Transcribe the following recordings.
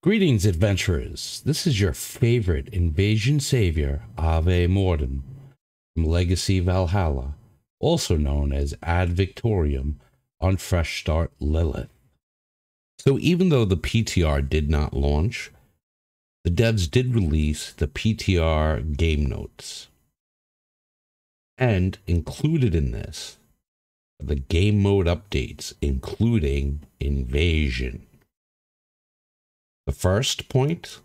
Greetings, adventurers. This is your favorite invasion savior, Ave Morden, from Legacy Valhalla, also known as Ad Victorium on Fresh Start Lilith. So even though the PTR did not launch, the devs did release the PTR game notes. And included in this are the game mode updates, including Invasion. The first point,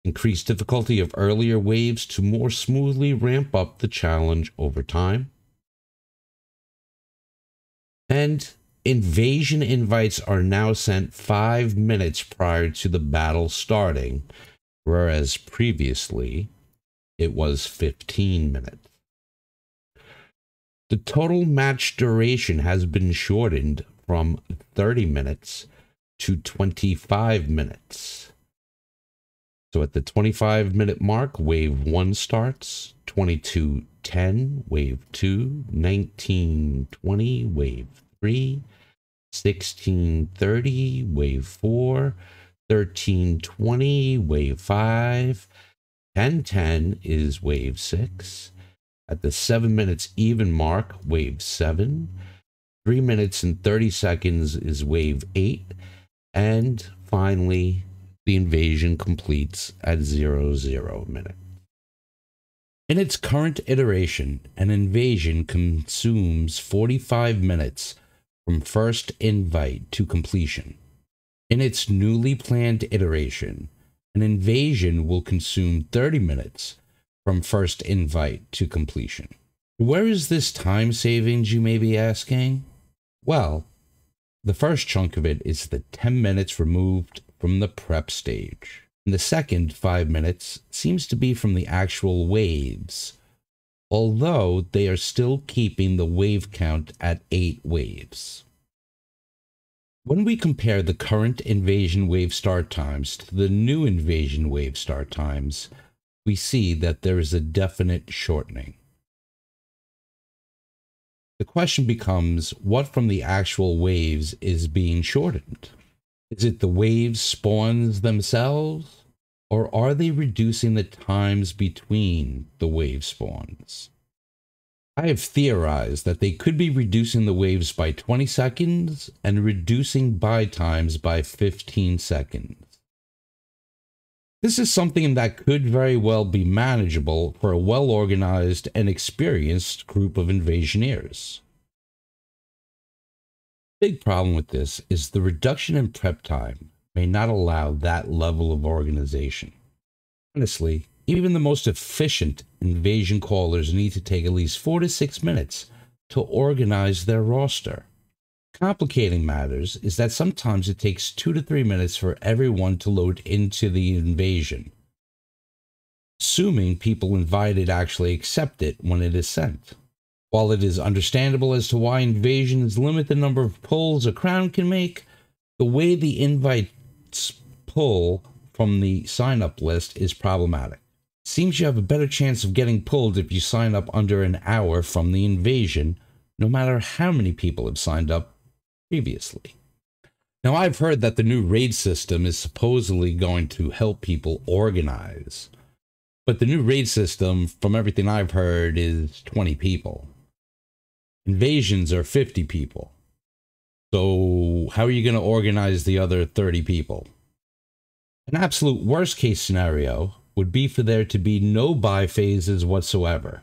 increased difficulty of earlier waves to more smoothly ramp up the challenge over time. And invasion invites are now sent 5 minutes prior to the battle starting, whereas previously it was 15 minutes. The total match duration has been shortened from 30 minutes to 25 minutes. So at the 25-minute mark, wave 1 starts, 22:10, wave 2, 19:20, wave 3, 16:30, wave 4, 13:20, wave 5, 10:10 is wave 6. At the 7 minutes even mark, wave 7, 3 minutes and 30 seconds is wave 8, and finally, the invasion completes at 00 minutes. In its current iteration, an invasion consumes 45 minutes from first invite to completion. In its newly planned iteration, an invasion will consume 30 minutes from first invite to completion. Where is this time savings, you may be asking? Well, the first chunk of it is the 10 minutes removed from the prep stage. And the second 5 minutes seems to be from the actual waves, although they are still keeping the wave count at 8 waves. When we compare the current invasion wave start times to the new invasion wave start times, we see that there is a definite shortening. The question becomes, what from the actual waves is being shortened? Is it the waves spawns themselves, or are they reducing the times between the wave spawns? I have theorized that they could be reducing the waves by 20 seconds and reducing buy times by 15 seconds. This is something that could very well be manageable for a well-organized and experienced group of invasioneers. The big problem with this is the reduction in prep time may not allow that level of organization. Honestly, even the most efficient invasion callers need to take at least 4 to 6 minutes to organize their roster. Complicating matters is that sometimes it takes 2 to 3 minutes for everyone to load into the invasion, assuming people invited actually accept it when it is sent. While it is understandable as to why invasions limit the number of pulls a crown can make, the way the invites pull from the sign-up list is problematic. It seems you have a better chance of getting pulled if you sign up under an hour from the invasion, no matter how many people have signed up previously. Now, I've heard that the new raid system is supposedly going to help people organize, but the new raid system, from everything I've heard, is 20 people. Invasions are 50 people. So how are you going to organize the other 30 people? An absolute worst case scenario would be for there to be no buy phases whatsoever.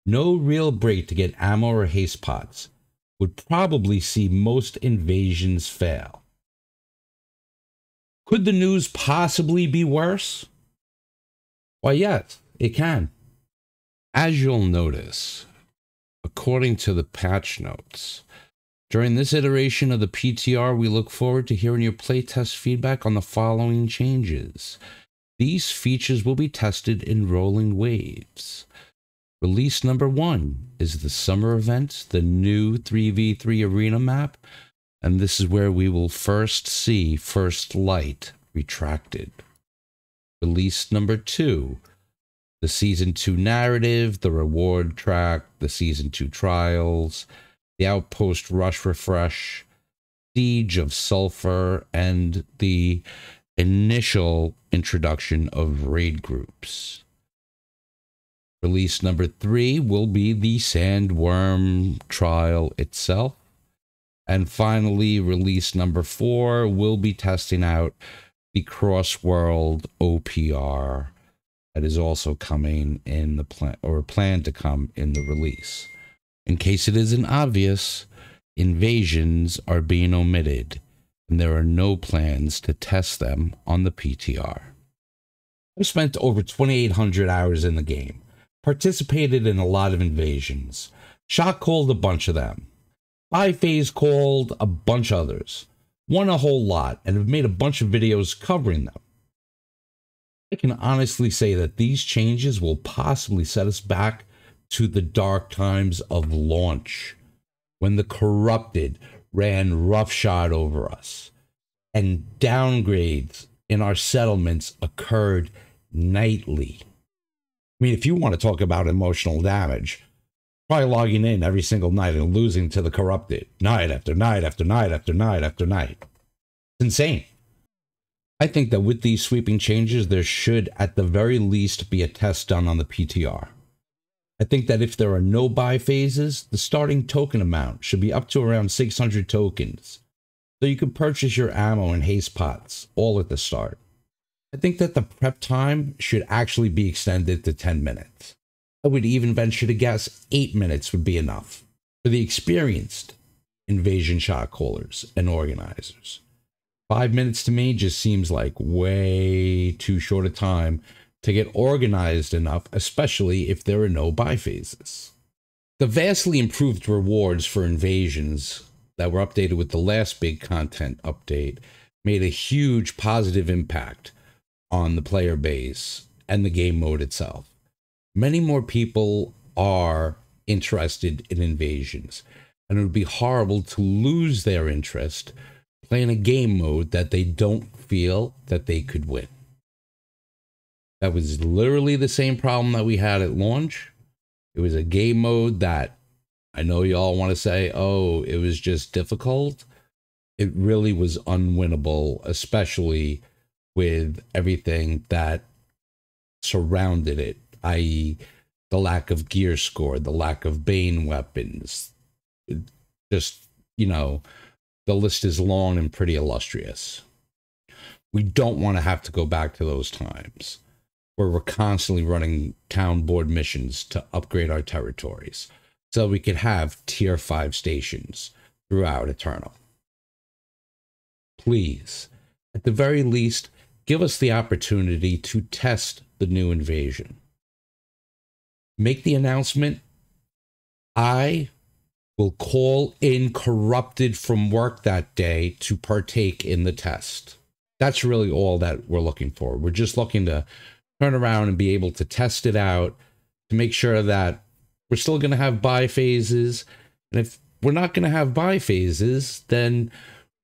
No real break to get ammo or haste pots would probably see most invasions fail. Could the news possibly be worse? Why, yes, it can. As you'll notice, according to the patch notes, during this iteration of the PTR, we look forward to hearing your playtest feedback on the following changes. These features will be tested in rolling waves. Release number 1 is the summer event, the new 3v3 arena map, and this is where we will first see First Light retracted. Release number 2, the Season 2 narrative, the reward track, the Season 2 trials, the Outpost Rush Refresh, siege of sulfur and the initial introduction of raid groups. Release number 3 will be the sandworm trial itself. And finally, release number 4 will be testing out the cross-world OPR that is also coming in the plan, or planned to come in the release. In case it isn't obvious, invasions are being omitted, and there are no plans to test them on the PTR. I've spent over 2,800 hours in the game, participated in a lot of invasions, shot called a bunch of them, bi-phase called a bunch others, won a whole lot, and have made a bunch of videos covering them. I can honestly say that these changes will possibly set us back to the dark times of launch, when the corrupted ran roughshod over us, and downgrades in our settlements occurred nightly. I mean, if you want to talk about emotional damage, try logging in every single night and losing to the corrupted, night after night after night after night after night. It's insane. I think that with these sweeping changes, there should, at the very least, be a test done on the PTR. I think that if there are no buy phases, the starting token amount should be up to around 600 tokens, so you can purchase your ammo and haste pots all at the start. I think that the prep time should actually be extended to 10 minutes. I would even venture to guess 8 minutes would be enough for the experienced invasion shot callers and organizers. 5 minutes to me just seems like way too short a time to get organized enough, especially if there are no buy phases. The vastly improved rewards for invasions that were updated with the last big content update made a huge positive impact on the player base and the game mode itself. Many more people are interested in invasions, and it would be horrible to lose their interest playing a game mode that they don't feel that they could win. That was literally the same problem that we had at launch. It was a game mode that, I know y'all want to say, oh, it was just difficult. It really was unwinnable, especially with everything that surrounded it, i.e. the lack of gear score, the lack of Bane weapons. Just, you know, the list is long and pretty illustrious. We don't want to have to go back to those times where we're constantly running town board missions to upgrade our territories so we could have tier 5 stations throughout Eternal. Please, at the very least, give us the opportunity to test the new invasion. Make the announcement. I will call in corrupted from work that day to partake in the test. That's really all that we're looking for. We're just looking to turn around and be able to test it out to make sure that we're still going to have buy phases. And if we're not going to have buy phases, then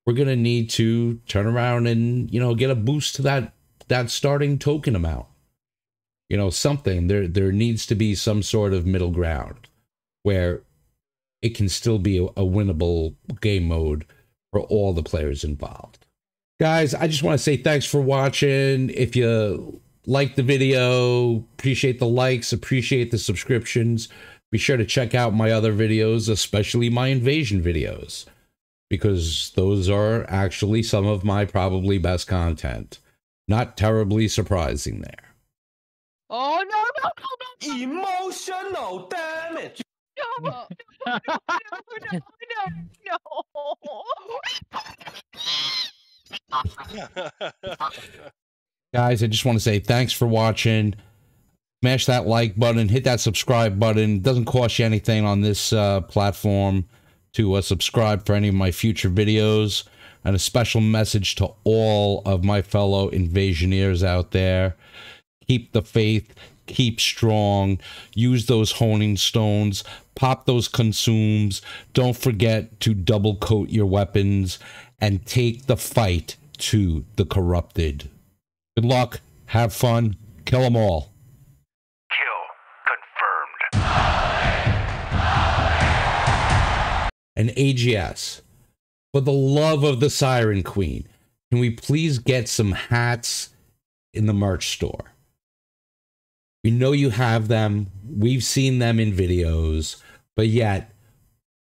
we're going to need to turn around and, you know, get a boost to that starting token amount. You know, something. There needs to be some sort of middle ground where it can still be a winnable game mode for all the players involved. Guys, I just want to say thanks for watching. If you liked the video, appreciate the likes, appreciate the subscriptions. Be sure to check out my other videos, especially my invasion videos, because those are actually some of my probably best content. Not terribly surprising there. Oh, no, no, no, no. Emotional damage. No, no, no, no, no. Guys, I just want to say thanks for watching. Smash that like button, hit that subscribe button. It doesn't cost you anything on this platform to subscribe for any of my future videos. And a special message to all of my fellow invasioneers out there. Keep the faith, keep strong, use those honing stones, pop those consumes, don't forget to double coat your weapons, and take the fight to the corrupted. Good luck, have fun, kill them all. Kill confirmed. And AGS, For the love of the Siren Queen, can we please get some hats in the merch store? We know you have them. We've seen them in videos, but yet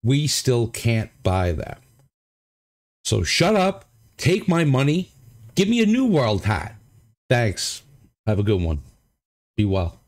we still can't buy them. So shut up, take my money, give me a New World hat. Thanks. Have a good one. Be well.